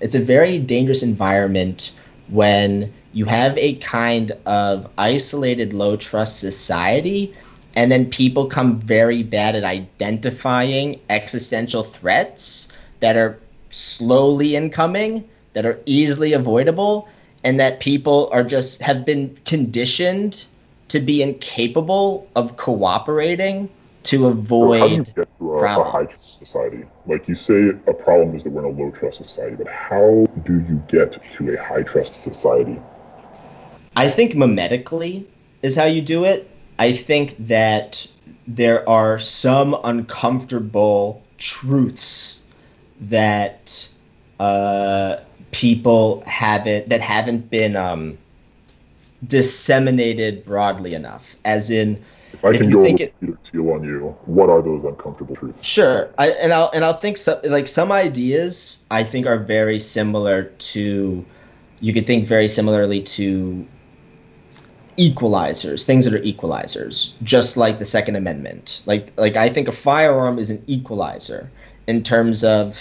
It's a very dangerous environment when you have a kind of isolated, low trust society, and then people come very bad at identifying existential threats that are slowly incoming, that are easily avoidable, and that people are just have been conditioned to be incapable of cooperating to So how do you avoid get to a high problems. trust society? Like you say, a problem is that we're in a low trust society, but how do you get to a high trust society? I think memetically is how you do it. I think that there are some uncomfortable truths that uh, people haven't been disseminated broadly enough. As in, If I if can you go a think little it, Peter Thiel on you, what are those uncomfortable truths? sure, I'll think some ideas I think are very similar to. You could think very similarly to equalizers, things that are equalizers, just like the Second Amendment. Like I think a firearm is an equalizer in terms of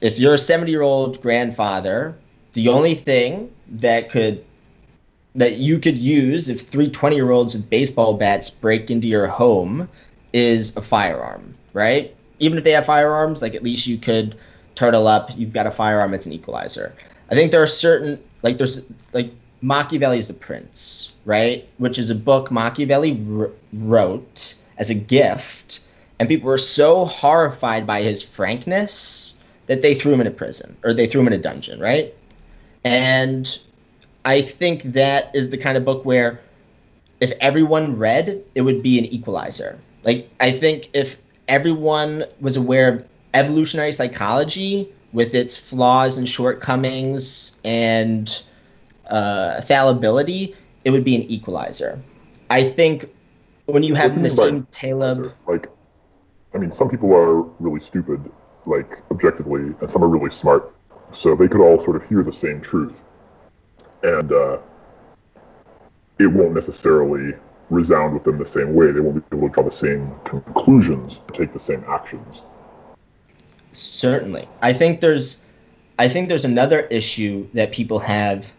if you're a 70-year-old grandfather, the only thing that you could use if three 20-year-olds with baseball bats break into your home is a firearm, right? Even if they have firearms, like at least you could turtle up, you've got a firearm, it's an equalizer. I think there are certain there's like Machiavelli's The Prince, right? Which is a book Machiavelli wrote as a gift, and people were so horrified by his frankness that they threw him in a prison or they threw him in a dungeon, right? And I think that is the kind of book where if everyone read, it would be an equalizer. Like, I think if everyone was aware of evolutionary psychology with its flaws and shortcomings and fallibility, it would be an equalizer. I think when you What have do you mean by Nassim Taleb, equalizer? Like, I mean, some people are really stupid, like objectively, and some are really smart. So they could all sort of hear the same truth, and it won't necessarily resound with them the same way. They won't be able to draw the same conclusions, take the same actions. certainly, I think there's another issue that people have,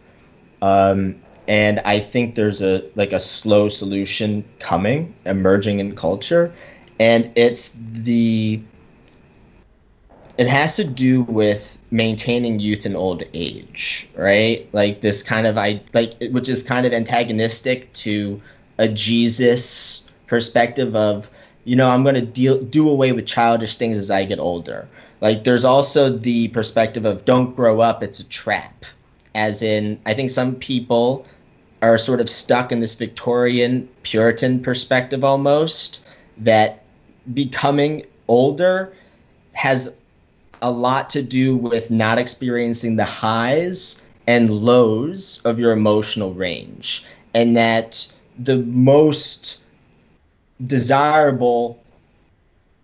and I think there's a slow solution coming, emerging in culture, and it has to do with maintaining youth and old age, right? Like this kind of which is kind of antagonistic to a Jesus perspective of, I'm going to do away with childish things as I get older. Like there's also the perspective of don't grow up, it's a trap. As in, I think some people are sort of stuck in this Victorian Puritan perspective almost that becoming older has a lot to do with not experiencing the highs and lows of your emotional range. And that the most desirable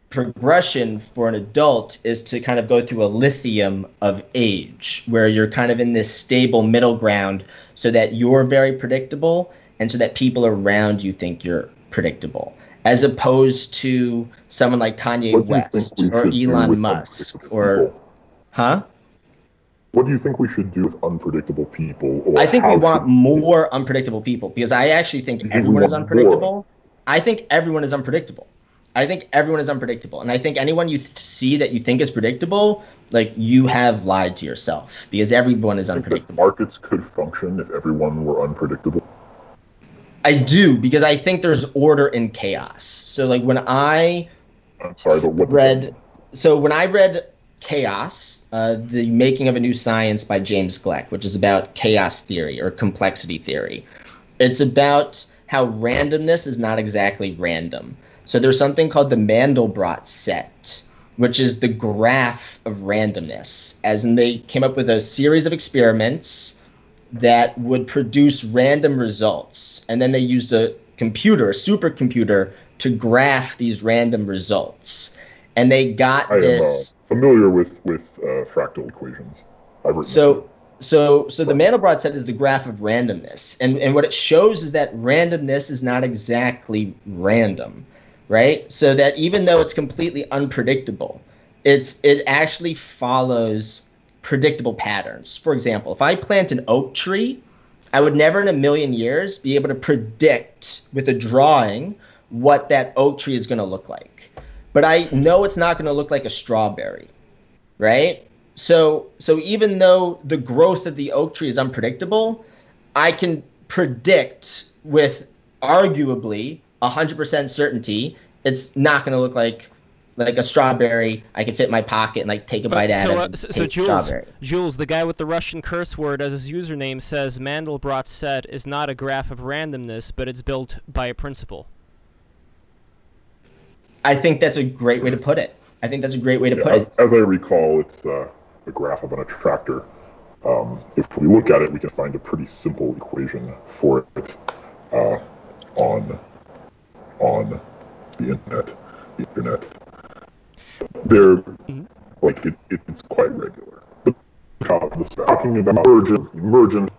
progression for an adult is to kind of go through a lithium of age where you're kind of in this stable middle ground so that you're very predictable and so that people around you think you're predictable as opposed to someone like Kanye What do you think West we or should do Elon with Musk unpredictable or people? huh? What do you think we should do with unpredictable people, or I think we how should want we do it? more unpredictable people because I actually think Do you think we everyone is want more? unpredictable. I think everyone is unpredictable. I think everyone is unpredictable. And I think anyone you see that you think is predictable, like you have lied to yourself because everyone is I think that unpredictable. markets could function if everyone were unpredictable. I do because I think there's order in chaos. So like I'm sorry, but what does that read mean? when I read Chaos, The Making of a New Science by James Gleick, which is about chaos theory or complexity theory. It's about how randomness is not exactly random. So there's something called the Mandelbrot set, which is the graph of randomness, as in they came up with a series of experiments that would produce random results. And then they used a supercomputer, to graph these random results. And they I got am this. familiar with fractal equations. I've written a few. So the Fractal. Mandelbrot set is the graph of randomness, and what it shows is that randomness is not exactly random, right? So that even though it's completely unpredictable, it actually follows. predictable patterns. For example, if I plant an oak tree, I would never in a million years be able to predict with a drawing what that oak tree is going to look like. But I know it's not going to look like a strawberry, right? So even though the growth of the oak tree is unpredictable, I can predict with arguably 100% certainty it's not going to look like a strawberry. I can fit in my pocket and like take a bite at it. And So Jules, the guy with the Russian curse word as his username says Mandelbrot's set is not a graph of randomness, but it's built by a principle. I think that's a great way to put it. As I recall, it's a graph of an attractor. If we look at it, we can find a pretty simple equation for it on the internet. They're like it's quite regular. But talking about emergent,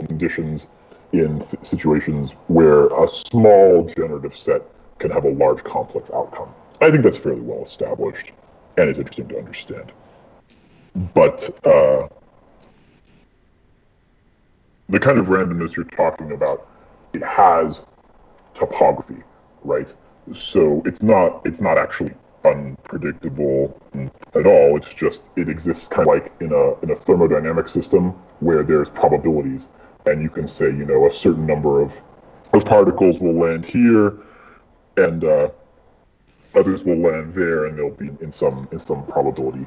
conditions in situations where a small generative set can have a large complex outcome. I think that's fairly well established, and it's interesting to understand. But the kind of randomness you're talking about, it has topography, right? So it's not actually unpredictable at all. It's just it exists kind of like in a thermodynamic system where there's probabilities, and you can say a certain number of particles will land here, and others will land there, and they'll be in some probability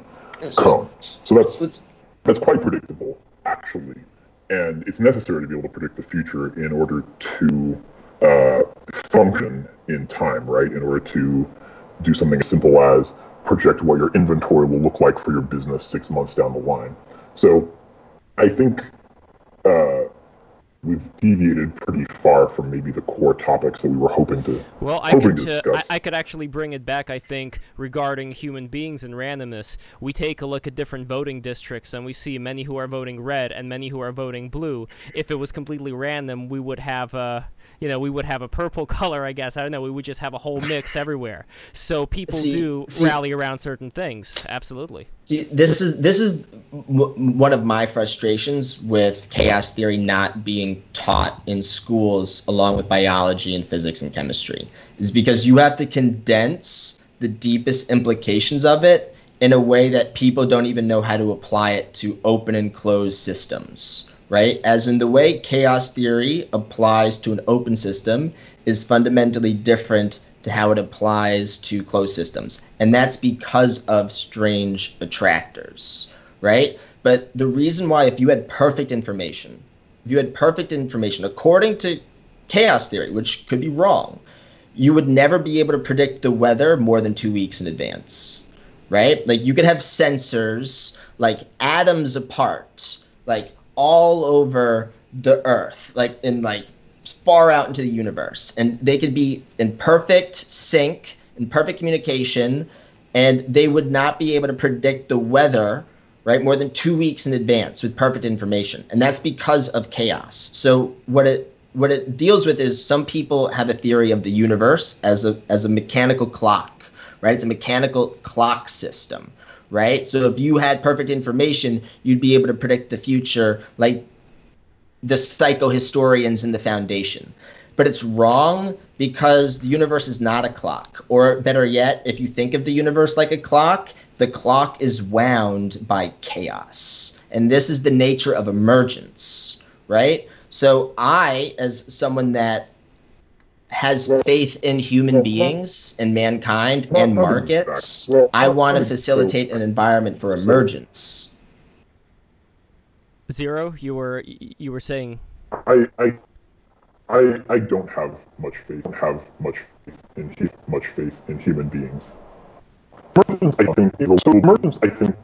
cone. So that's quite predictable, actually, and it's necessary to be able to predict the future in order to function in time, right? In order to do something as simple as project what your inventory will look like for your business 6 months down the line. So I think we've deviated pretty far from maybe the core topics that we were hoping to discuss. I could actually bring it back, I think, regarding human beings and randomness. We take a look at different voting districts, and we see many who are voting red and many who are voting blue. If it was completely random, we would have a purple color, I guess. I don't know. We would just have a whole mix everywhere. So people rally around certain things. Absolutely. See, this is one of my frustrations with chaos theory not being taught in schools along with biology and physics and chemistry, is because you have to condense the deepest implications of it in a way that people don't even know how to apply it to open and closed systems, right? As in the way chaos theory applies to an open system is fundamentally different to how it applies to closed systems. And that's because of strange attractors, right? But the reason why, if you had perfect information, according to chaos theory, which could be wrong, you would never be able to predict the weather more than 2 weeks in advance, right? Like you could have sensors like atoms apart, like all over the earth, like in like far out into the universe, and they could be in perfect sync, in perfect communication, and they would not be able to predict the weather, right, more than 2 weeks in advance with perfect information. And that's because of chaos. So what it deals with is some people have a theory of the universe as a mechanical clock, right? It's a mechanical clock system, right? So if you had perfect information, you'd be able to predict the future like the psychohistorians in the Foundation. But it's wrong because the universe is not a clock. Or better yet, if you think of the universe like a clock, the clock is wound by chaos. And this is the nature of emergence, right? So I, as someone that has faith in human beings and mankind and markets, I want to facilitate an environment for emergence. Zero, you were saying. I don't have much faith. Much faith in human beings. Emergence, I think, is a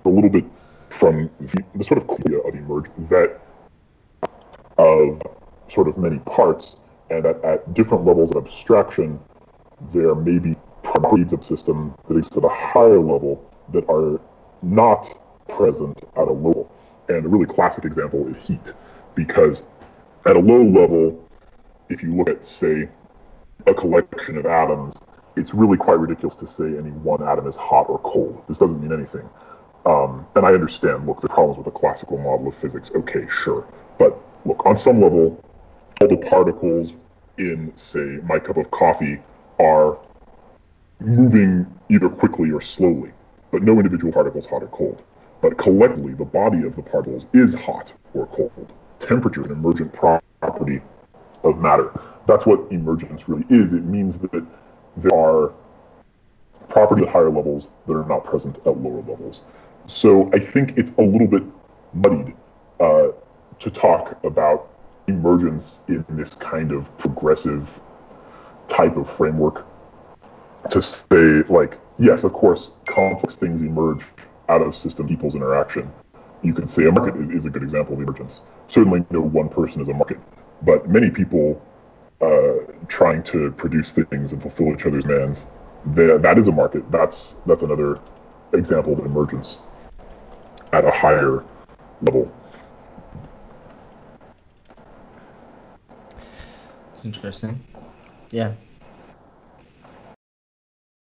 little bit from the sort of idea of emergence that of sort of many parts, and that at different levels of abstraction, there may be properties of system that exist at a higher level that are not present at a low level. And a really classic example is heat, because at a low level, if you look at, say, a collection of atoms, it's really quite ridiculous to say any one atom is hot or cold. This doesn't mean anything. And I understand, look, the problems with the classical model of physics, okay, sure. But look, on some level, all the particles in, say, my cup of coffee are moving either quickly or slowly, but no individual particle is hot or cold. But collectively, the body of the particles is hot or cold. Temperature is an emergent property of matter. That's what emergence really is. It means that there are properties at higher levels that are not present at lower levels. So I think it's a little bit muddied to talk about emergence in this kind of progressive type of framework. To say, like, yes, of course, complex things emerge out of system people's interaction. You could say a market is a good example of emergence. Certainly no one person is a market, but many people trying to produce things and fulfill each other's demands, that is a market. That's another example of emergence at a higher level. It's interesting. Yeah.